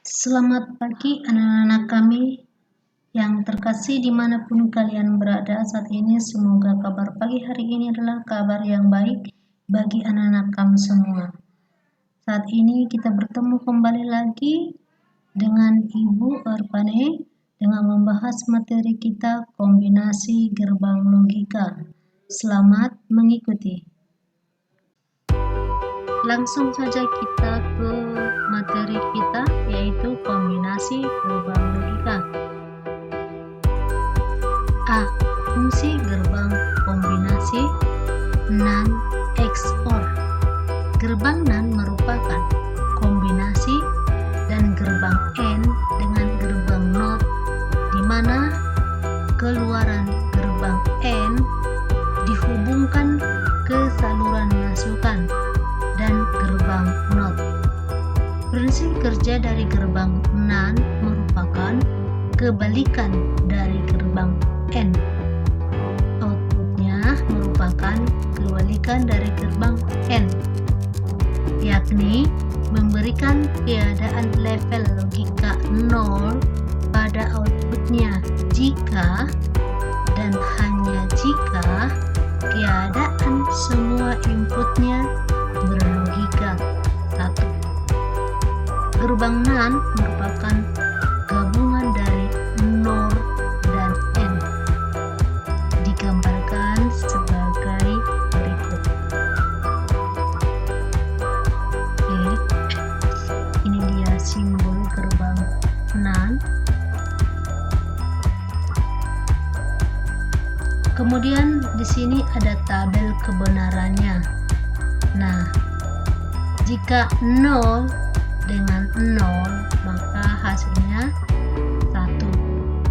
Selamat pagi anak-anak kami yang terkasih dimanapun kalian berada saat ini. Semoga kabar pagi hari ini adalah kabar yang baik bagi anak-anak kami semua. Saat ini kita bertemu kembali lagi dengan Ibu Arpane dengan membahas materi kita kombinasi gerbang logika. Selamat mengikuti. Langsung saja kita ke materi kita, yaitu kombinasi gerbang logika. A. Fungsi gerbang kombinasi NAND XOR. Gerbang NAND merupakan kombinasi dan gerbang AND dengan gerbang NOT, di mana keluaran gerbang AND dihubungkan ke saluran masukan dan gerbang NOT. Prinsip kerja dari gerbang NAND merupakan kebalikan dari gerbang AND. Outputnya merupakan kebalikan dari gerbang AND, yakni memberikan keadaan level logika 0 pada outputnya jika dan hanya jika keadaan semua inputnya berlogika 1. Gerbang NAND merupakan gabungan dari NOR dan AND. Digambarkan sebagai berikut. Oke, ini dia simbol gerbang NAND. Kemudian di sini ada tabel kebenarannya. Nah, jika 0 dengan 0 maka hasilnya 1.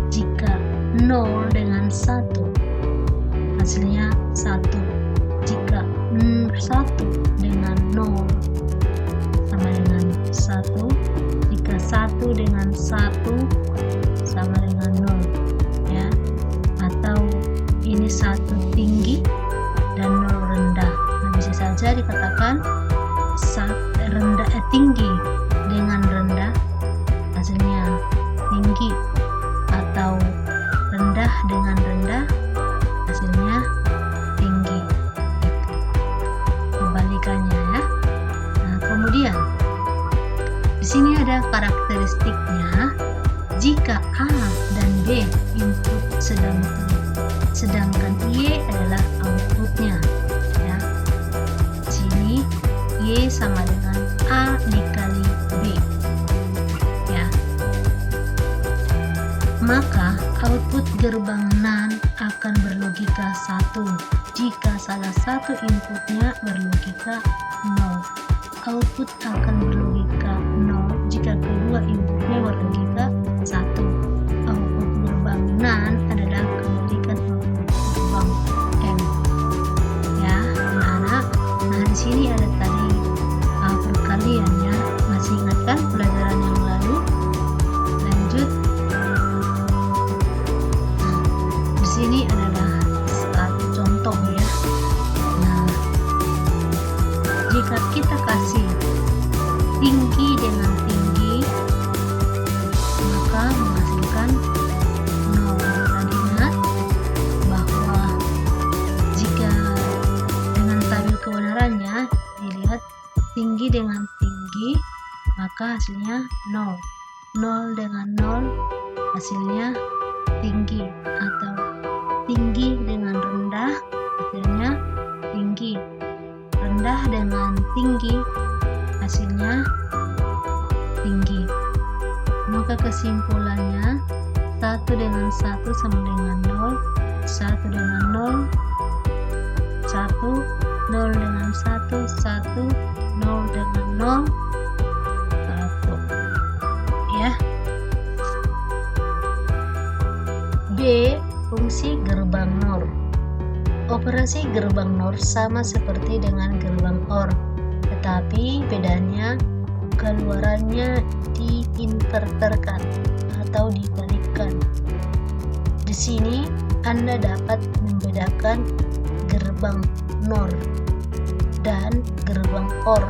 Jika 0 dengan 1 hasilnya 1. Jika 1 dengan 0 sama dengan 1. Jika 1 dengan 1 sama dengan 0, ya. Atau ini 1 tinggi dan 0 rendah. Nah, bisa saja dikatakan tinggi dengan rendah hasilnya tinggi, atau rendah dengan rendah hasilnya tinggi. Kebalikannya, ya. Nah, kemudian di sini ada karakteristiknya. Jika A dan B input sedangkan Y adalah outputnya, ya. Sini Y sama dengan A dikali B, ya. Maka output gerbang NAND akan berlogika 1 jika salah satu inputnya berlogika 0. Output akan berlogika 0 jika kedua inputnya berlogika 1. Output gerbang NAND adalah kebalikan output gerbang M, ya anak-anak. Nah, di sini ada tadi perkalian, ya. Masih ingat kan pelajaran yang lalu? Lanjut. Nah, di sini adalah satu contoh, ya. Nah, jika kita kasih tinggi dengan tinggi maka menghasilkan 0. Dan ingat bahwa jika dengan tabel kebenarannya dilihat tinggi dengan tinggi maka hasilnya 0. 0 dengan 0 hasilnya tinggi, atau tinggi dengan rendah hasilnya tinggi. Rendah dengan tinggi hasilnya tinggi. Maka kesimpulannya 1 dengan 1 sama dengan 0, 1 dengan 0, 1, 0 dengan 1, 1, 0 dengan 0, 1, ya. B. Fungsi gerbang NOR. Operasi gerbang NOR sama seperti dengan gerbang OR, tetapi bedanya keluarannya diinverterkan atau dibalikkan. Di sini Anda dapat membedakan gerbang NOR dan gerbang OR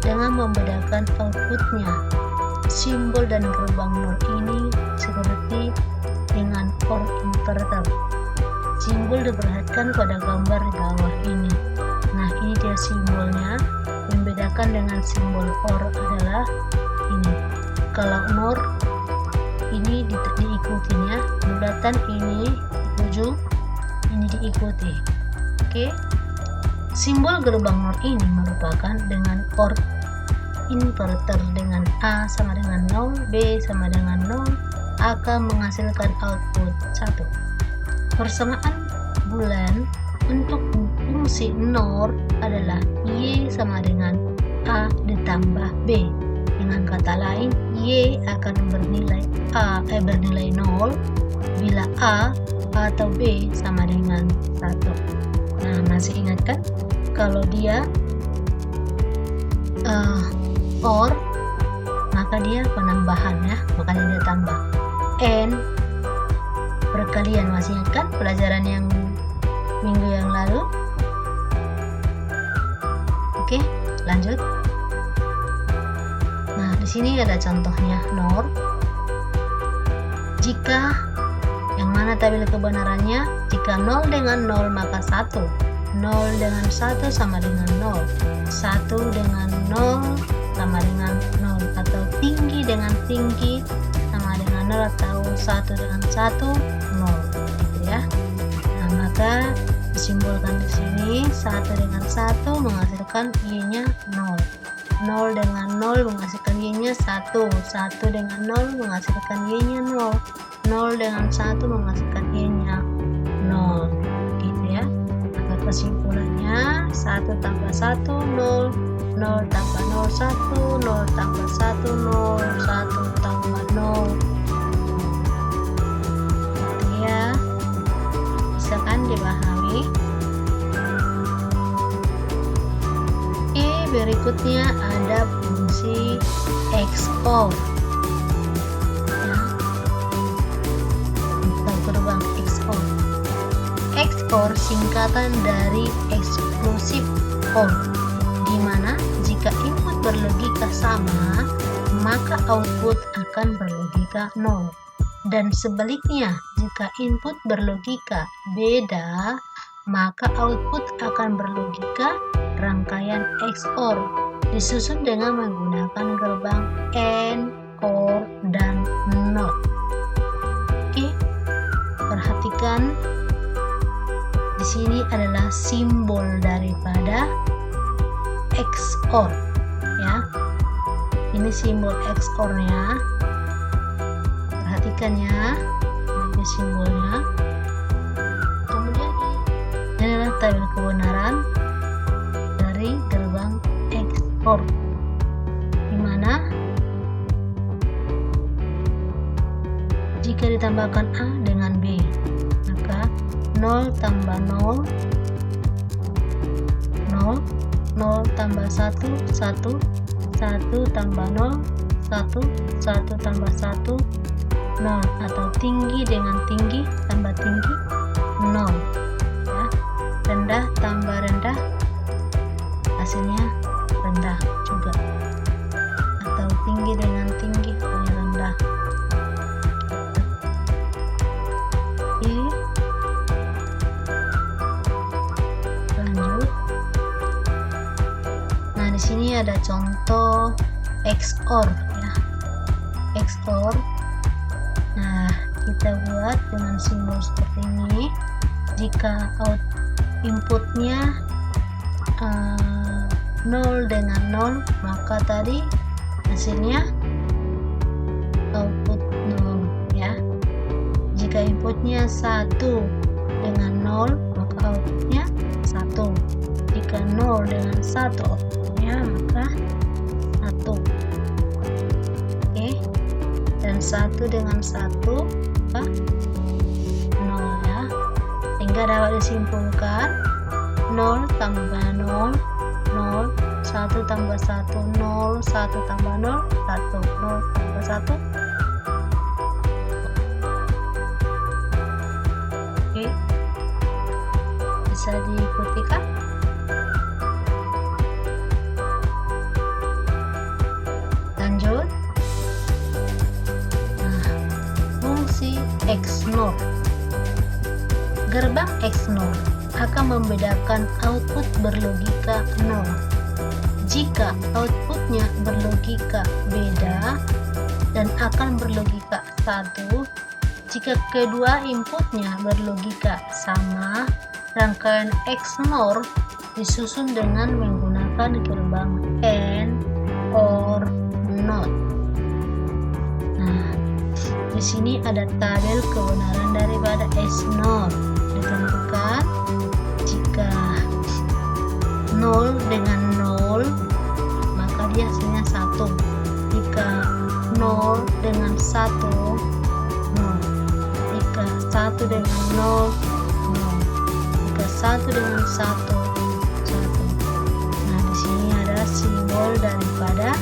dengan membedakan outputnya. simbol dan gerbang NOR ini seperti dengan OR inverter. Simbol diperhatikan pada gambar di bawah ini. Nah, ini dia simbolnya. Membedakan dengan simbol OR adalah ini. Kalau NOR ini diikutin ya, bulatan ini di ujung, ini diikuti. Oke. Simbol gerbang NOR ini merupakan dengan OR inverter dengan A sama dengan 0, B sama dengan 0 akan menghasilkan output 1. Persamaan bulan untuk fungsi NOR adalah Y sama dengan A ditambah B. Dengan kata lain, Y akan bernilai 0 bila A atau B sama dengan 1. Nah, masih ingat kan? Kalau dia OR, maka dia penambahan ya, makanya dia tambah. N perkalian, masih ingat kan pelajaran yang minggu yang lalu? Oke, lanjut. Nah, di sini ada contohnya NOR. Jika yang mana tabel kebenarannya? Jika 0 dengan 0 maka 1. 0 dengan 1 sama dengan 0. 1 dengan 0 sama dengan 0, atau tinggi dengan tinggi sama dengan 0, atau 1 dengan 1 0 gitu ya. Nah, maka disimbolkan di sini 1 dengan 1 menghasilkan Y-nya 0. 0 dengan 0 menghasilkan Y-nya 1. 1 dengan 0 menghasilkan Y-nya 0. 0 dengan 1 menghasilkan Y-nya 0 gitu ya. Maka kesimpulannya 1 tambah 1 0, 0 tambah 0 1, 0 tambah 1 0, 1 tambah 0 gitu ya. Bisa kan dipahami? Oke, berikutnya ada fungsi XOR ya. Untuk gerbang XOR. XOR singkatan dari exclusive OR, di mana jika input berlogika sama, maka output akan berlogika 0. Dan sebaliknya, jika input berlogika beda, maka output akan berlogika rangkaian XOR, disusun dengan menggunakan gerbang AND, OR, dan NOT. Oke, perhatikan di sini adalah simbol daripada XOR ya. Ini simbol XOR-nya. Perhatikan ya, ini simbolnya. Kemudian ini adalah tabel kebenaran dari gerbang XOR, di mana jika ditambahkan A dengan B, maka 0 tambah 0 0, 0 tambah 1 1, 1 tambah 0 1, 1 tambah 1 0, atau tinggi dengan tinggi tambah tinggi 0 ya. Rendah tambah rendah hasilnya rendah juga, atau tinggi dengan tinggi hasilnya rendah. Oke, lanjut. Nah, di sini ada contoh XOR ya. XOR. Nah, kita buat dengan simbol seperti ini. Jika inputnya 0 dengan 0, maka tadi hasilnya output 0 ya. Jika inputnya 1 dengan 0, maka outputnya 1. Jika 0 dengan 1 outputnya, maka 1. Oke, dan 1 dengan 1 apa? 0 ya. Sehingga dapat disimpulkan 0 tambah 0 0, 1 tambah 1 0, 1 tambah 0 1, 0 tambah 1. Oke, bisa diikuti kan? Lanjut. di XNOR. Gerbang XNOR akan membedakan output berlogika 0. Jika outputnya berlogika beda dan akan berlogika 1, jika kedua inputnya berlogika sama, rangkaian XNOR disusun dengan menggunakan gerbang AND or NOT. Nah, di sini ada tabel kebenaran daripada XNOR. Ditentukan jika 0 dengan 0, maka dia hasilnya 1. Jika 0 dengan 1, 0. Jika 1 dengan 0, 0. Jika 1 dengan 1, 1. Nah, di sini ada simbol daripada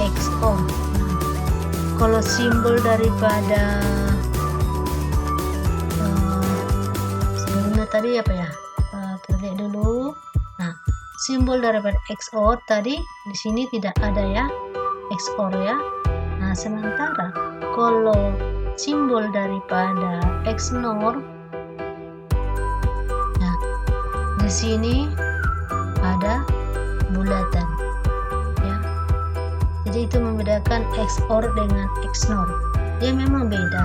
XOR. Nah, kalau simbol daripada sebelumnya tadi apa ya? Kita lihat dulu. Nah, simbol daripada XOR tadi di sini tidak ada ya, XOR ya. Nah, sementara kalau simbol daripada XNOR, nah di sini ada bulatan ya. Jadi itu membedakan XOR dengan XNOR. Dia memang beda.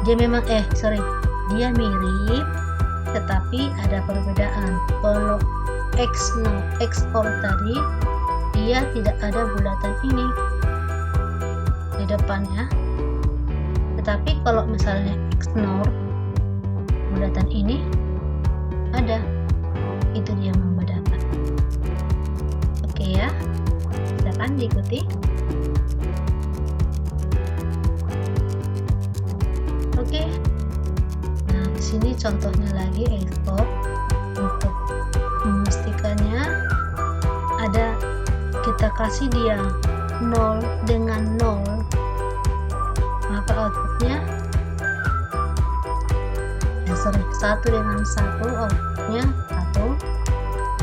Dia mirip, tetapi ada perbedaan. Kalau XOR tadi dia tidak ada bulatan ini di depannya, tetapi kalau misalnya XNOR bulatan ini ada, itu dia membedakan. Oke ya, silakan diikuti. Oke. Nah, di sini contohnya lagi XOR. Untuk memastikannya ada, kita kasih dia 0 dengan 0, maka outputnya 1 dengan 1 outputnya 1,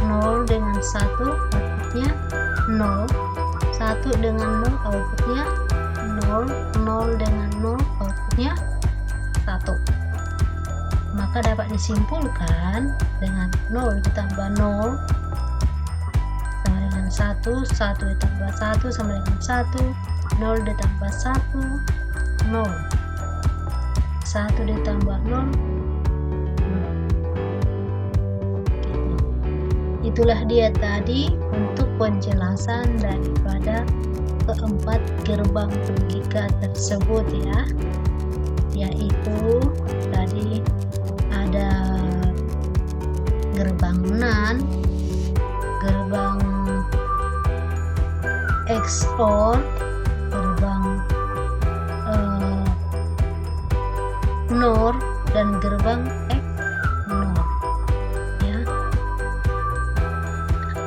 0 dengan 1 outputnya 0, 1 dengan 0 outputnya 0, 0 dengan 0 outputnya 1. Maka dapat disimpulkan dengan 0 ditambah 0 sama dengan 1, 1 ditambah 1 sama dengan 1, 0 ditambah 1, 0, 1 ditambah 0, 0. Gitu. Itulah dia tadi untuk penjelasan daripada keempat gerbang logika tersebut ya, yaitu tadi ada gerbang NAND, gerbang XOR, gerbang NOR, dan gerbang XNOR ya.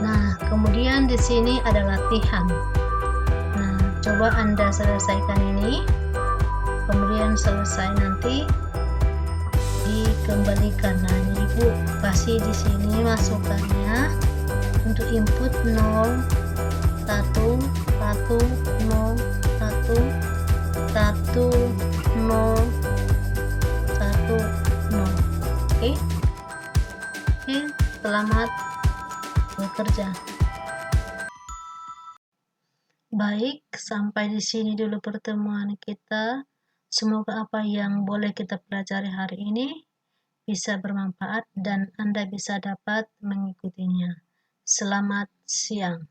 Nah, kemudian di sini ada latihan. Nah, coba Anda selesaikan ini, kemudian selesai nanti dikembalikan. Nah, Ibu kasih di sini masukannya untuk input 0, 1, 1, 0, 1, 1, 0, 1, 0. Oke? Oke, selamat bekerja. Baik, sampai di sini dulu pertemuan kita. Semoga apa yang boleh kita pelajari hari ini bisa bermanfaat dan Anda bisa dapat mengikutinya. Selamat siang.